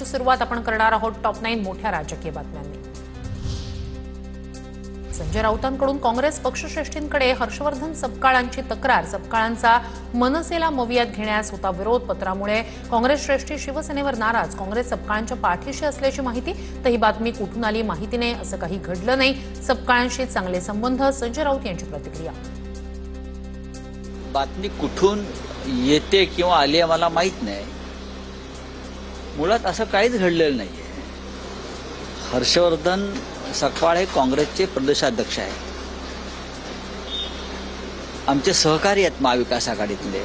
बुलेटिनची सुरुवात आपण करणार आहोत टॉप 9 मोठ्या राजकीय बातम्यांनी। संजय राऊतांकडून काँग्रेस पक्षश्रेष्ठींकडे हर्षवर्धन सपकाळांची तक्रार। सपकाळांचा मनसेला मवियात घेण्यास होता विरोध। पत्रामुळे काँग्रेस श्रेष्ठी शिवसेनेवर नाराज। काँग्रेस सपकाळांच्या पाठीशी असल्याची माहिती। तर ही बातमी कुठून आली माहिती नाही, असं काही घडलं नाही। सपकाळांशी चांगले संबंध। संजय राऊत यांची प्रतिक्रिया। बातमी कुठून येते किंवा आली आहे मला माहित नाही। मुळात असं काहीच घडलेलं नाहीये। हर्षवर्धन सपकाळ हे काँग्रेसचे प्रदेशाध्यक्ष आहेत, आमचे सहकारी आहेत महाविकास आघाडीतले।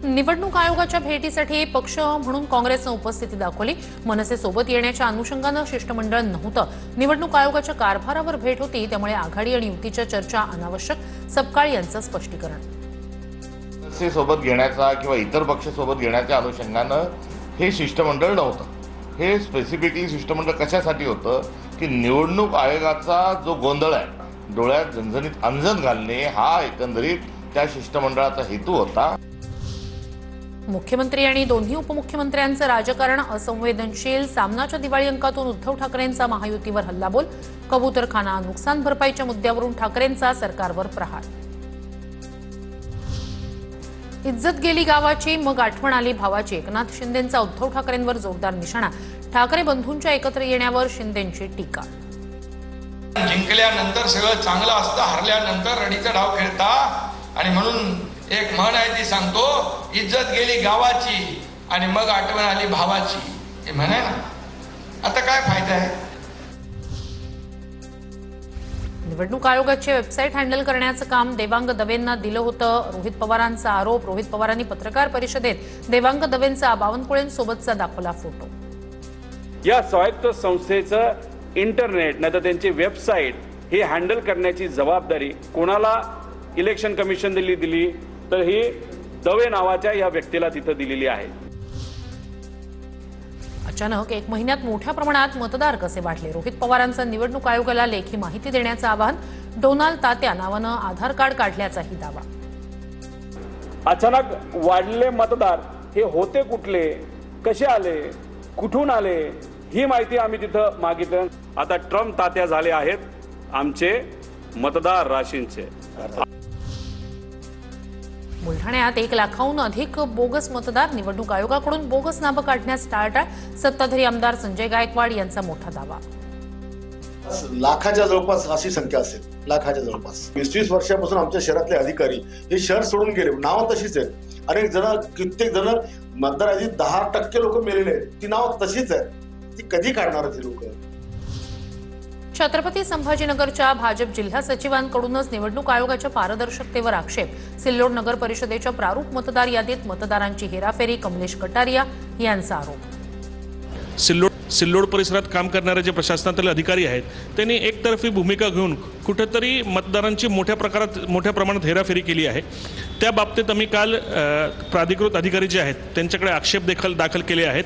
निवडणूक आयोगाच्या भेटीसाठी पक्ष म्हणून काँग्रेसने उपस्थिती दाखवली। मनसे सोबत येण्याच्या अनुषंगाने शिष्टमंडळ नव्हतं। निवडणूक आयोगाच्या कारभारावर भेट होती, त्यामुळे आघाडी आणि युतीच्या चर्चा अनावश्यक। सपकाळ यांचं स्पष्टीकरण। मनसे सोबत घेण्याचा किंवा इतर पक्ष सोबत घेण्याच्या अनुषंगाने हे शिष्टमंडळ नव्हतं। हे स्पेसिफिकली शिष्टमंडळ कशासाठी होतं की निवडणूक आयोगाचा जो गोंधळ आहे, डोळ्यात झणझणीत अंजन घालणे, हा एकंदरीत त्या शिष्टमंडळाचा हेतू होता। मुख्यमंत्री आणि दोन्ही उपमुख्यमंत्र्यांचं राजकारण असंवेदनशील। सामनाच्या दिवाळी अंकातून उद्धव ठाकरेंचा महायुतीवर हल्लाबोल। कबूतरखाना नुकसान भरपाईच्या मुद्द्यावरून ठाकरेंचा सरकारवर प्रहार। इज्जत गेली गावाची मग आठवण आली भावाची। एकनाथ शिंदेंचा उद्धव ठाकरेंवर जोरदार निशाणा। ठाकरे बंधूंच्या एकत्र येण्यावर शिंदेंची टीका। जिंकल्यानंतर सगळं चांगलं असतं, हरल्यानंतर रडीचा डाव खेळता। आणि म्हणून एक म्हण आहे ती सांगतो, इज्जत गेली गावाची आणि मग आठवण आली भावाची। हे म्हण आहे ना, आता काय फायदा आहे? निवडणूक आयोगाची वेबसाईट हँडल करण्याचं काम देवांग दवेंना दिलं होतं। रोहित पवारांचा आरोप। रोहित पवारांनी पत्रकार परिषदेत देवांग दवेंचा बावनकुळेंसोबतचा दाखवला फोटो। या स्वायत्त संस्थेचं इंटरनेट नाही तर त्यांची वेबसाईट हे हँडल करण्याची जबाबदारी कोणाला इलेक्शन कमिशन दिली तर ही दवे नावाच्या या व्यक्तीला तिथं दिलेली आहे। अचानक 1 महिन्यात मोठ्या प्रमाणात मतदार कसे वाढले? रोहित पवारांचा निवडणूक आयोगाला लेखी माहिती देण्याचं आवाहन। डोनाल्ड तात्या नावानं आधार कार्ड काढल्याचाही दावा। अचानक वाढलेले मतदार हे होते कुठले, कसे आले, कुठून आले, ही माहिती आम्ही तिथं मागितलं। आता ट्रम्प तात्या झाले आहेत आमचे मतदार राशींचे। बुलढाण्यात 1 लाखाहून अधिक बोगस मतदार। निवडणूक आयोगाकडून बोगस नावं काढण्यास टाळाटाळ। सत्ताधारी आमदार संजय गायकवाड यांचा मोठा दावा। लाखाच्या जवळपास अशी संख्या असेल, लाखाच्या जवळपास। 20-20 वर्षापासून आमच्या शहरातले अधिकारी हे शहर सोडून गेले। नावं तशीच आहेत। अनेक जण, कित्येक जण मतदाराची 10% लोक मेलेले आहेत, ती नाव तशीच आहेत। ती कधी काढणार ती लोक? छत्रपती संभाजीनगरच्या भाजप जिल्हा सचिवांकडूनच निवडणूक आयोगाच्या पारदर्शकतेवर आक्षेप। सिल्लोड नगर परिषदेच्या प्रारूप मतदार यादीत मतदारांची हेराफेरी। कमलेश कटारिया यांचा आरोप। सिल्लोड परिसरात काम करणारे जे प्रशासनातील अधिकारी आहेत त्यांनी एकतर्फी भूमिका घेऊन कुठेतरी मतदारांची मोठ्या प्रमाणात हेराफेरी केली आहे। त्या बाबतीत आम्ही काल प्राधिकृत अधिकारी जे आहेत त्यांच्याकडे आक्षेप दाखल केले आहेत।